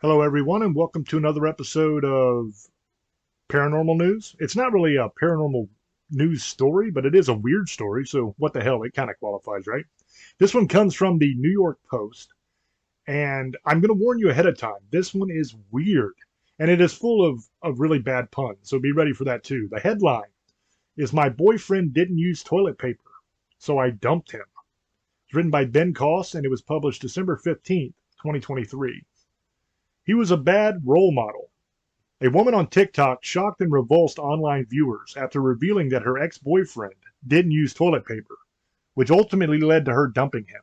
Hello, everyone, and welcome to another episode of Paranormal News. It's not really a paranormal news story, but it is a weird story, so what the hell, it kind of qualifies, right? This one comes from the New York Post, and I'm going to warn you ahead of time. This one is weird, and it is full of really bad puns, so be ready for that too. The headline is My Boyfriend Didn't Use Toilet Paper, so I Dumped Him. It's written by Ben Koss, and it was published December 15th, 2023. He was a bad role model. A woman on TikTok shocked and revulsed online viewers after revealing that her ex-boyfriend didn't use toilet paper, which ultimately led to her dumping him.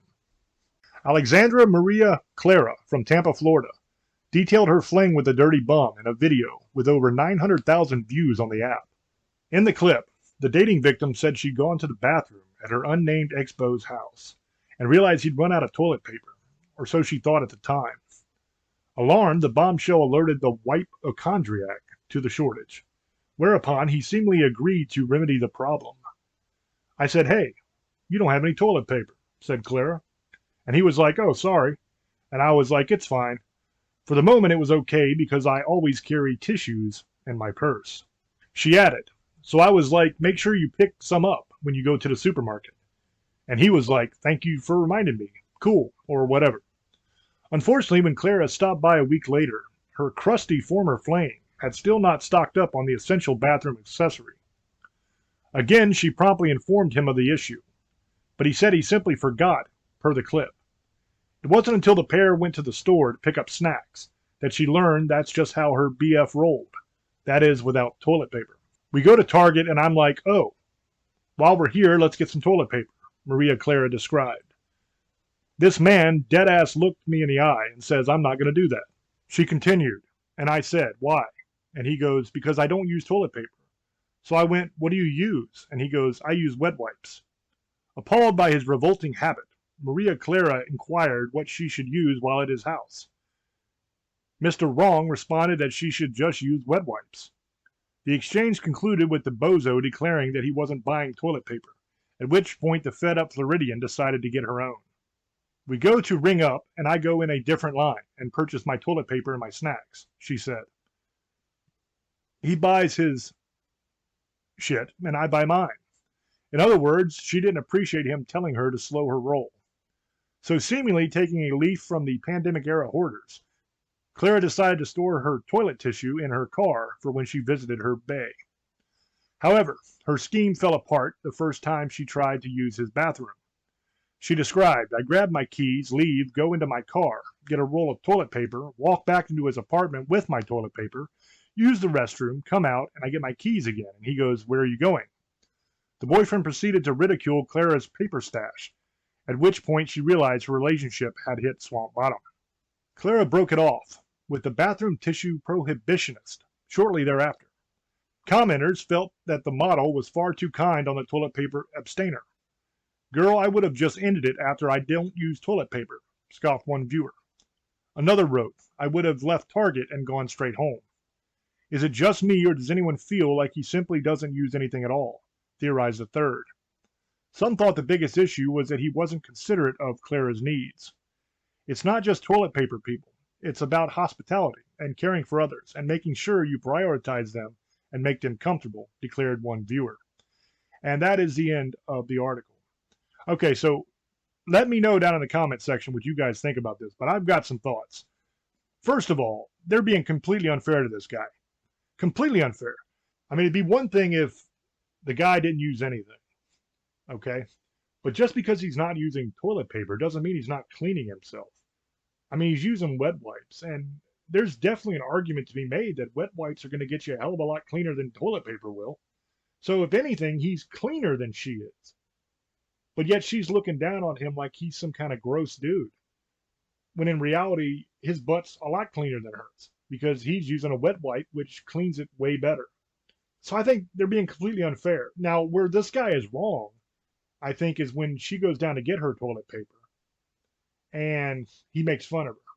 Alexandra Maria Clara from Tampa, Florida, detailed her fling with a dirty bum in a video with over 900,000 views on the app. In the clip, the dating victim said she'd gone to the bathroom at her unnamed ex-beau's house and realized he'd run out of toilet paper, or so she thought at the time. Alarmed, the bombshell alerted the wipe-ochondriac to the shortage, whereupon he seemingly agreed to remedy the problem. I said, "Hey, you don't have any toilet paper," said Clara. And he was like, "Oh, sorry." And I was like, "It's fine." For the moment, it was okay because I always carry tissues in my purse. She added, "So I was like, make sure you pick some up when you go to the supermarket." And he was like, "Thank you for reminding me. Cool," or whatever. Unfortunately, when Clara stopped by a week later, her crusty former flame had still not stocked up on the essential bathroom accessory. Again, she promptly informed him of the issue, but he said he simply forgot, per the clip. It wasn't until the pair went to the store to pick up snacks that she learned that's just how her BF rolled. That is, without toilet paper. We go to Target and I'm like, "Oh, while we're here, let's get some toilet paper," Maria Clara described. This man dead-ass looked me in the eye and says, "I'm not going to do that." She continued, and I said, "Why?" And he goes, "Because I don't use toilet paper." So I went, "What do you use?" And he goes, "I use wet wipes." Appalled by his revolting habit, Maria Clara inquired what she should use while at his house. Mr. Wrong responded that she should just use wet wipes. The exchange concluded with the bozo declaring that he wasn't buying toilet paper, at which point the fed-up Floridian decided to get her own. We go to ring up, and I go in a different line and purchase my toilet paper and my snacks, she said. He buys his shit, and I buy mine. In other words, she didn't appreciate him telling her to slow her roll. So seemingly taking a leaf from the pandemic-era hoarders, Clara decided to store her toilet tissue in her car for when she visited her bae. However, her scheme fell apart the first time she tried to use his bathroom. She described, "I grab my keys, leave, go into my car, get a roll of toilet paper, walk back into his apartment with my toilet paper, use the restroom, come out, and I get my keys again." And he goes, "Where are you going?" The boyfriend proceeded to ridicule Clara's paper stash, at which point she realized her relationship had hit swamp bottom. Clara broke it off with the bathroom tissue prohibitionist shortly thereafter. Commenters felt that the model was far too kind on the toilet paper abstainer. "Girl, I would have just ended it after I don't use toilet paper," scoffed one viewer. Another wrote, "I would have left Target and gone straight home." "Is it just me, or does anyone feel like he simply doesn't use anything at all?" theorized a third. Some thought the biggest issue was that he wasn't considerate of Clara's needs. "It's not just toilet paper, people. It's about hospitality and caring for others and making sure you prioritize them and make them comfortable," declared one viewer. And that is the end of the article. Okay, so let me know down in the comment section what you guys think about this, but I've got some thoughts. First of all, they're being completely unfair to this guy. Completely unfair. I mean, it'd be one thing if the guy didn't use anything, okay? But just because he's not using toilet paper doesn't mean he's not cleaning himself. I mean, he's using wet wipes, and there's definitely an argument to be made that wet wipes are going to get you a hell of a lot cleaner than toilet paper will. So if anything, he's cleaner than she is. But yet she's looking down on him like he's some kind of gross dude, when in reality, his butt's a lot cleaner than hers because he's using a wet wipe, which cleans it way better. So I think they're being completely unfair. Now, where this guy is wrong, I think, is when she goes down to get her toilet paper and he makes fun of her.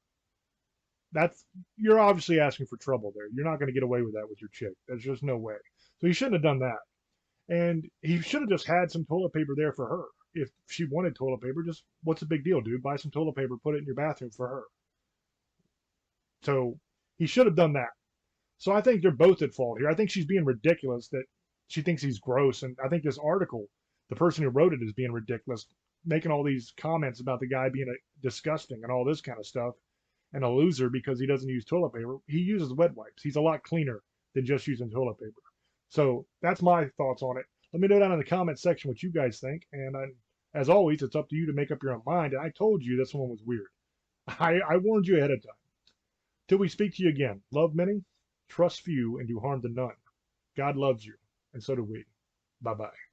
That's You're obviously asking for trouble there. You're not going to get away with that with your chick. There's just no way. So he shouldn't have done that. And he should have just had some toilet paper there for her. If she wanted toilet paper, just what's the big deal, dude? Buy some toilet paper, put it in your bathroom for her. So he should have done that. So I think they're both at fault here. I think she's being ridiculous that she thinks he's gross. And I think this article, the person who wrote it is being ridiculous, making all these comments about the guy being disgusting and all this kind of stuff and a loser because he doesn't use toilet paper. He uses wet wipes. He's a lot cleaner than just using toilet paper. So that's my thoughts on it. Let me know down in the comment section what you guys think. And as always, it's up to you to make up your own mind. And I told you this one was weird. I warned you ahead of time. Till we speak to you again, love many, trust few, and do harm to none. God loves you, and so do we. Bye-bye.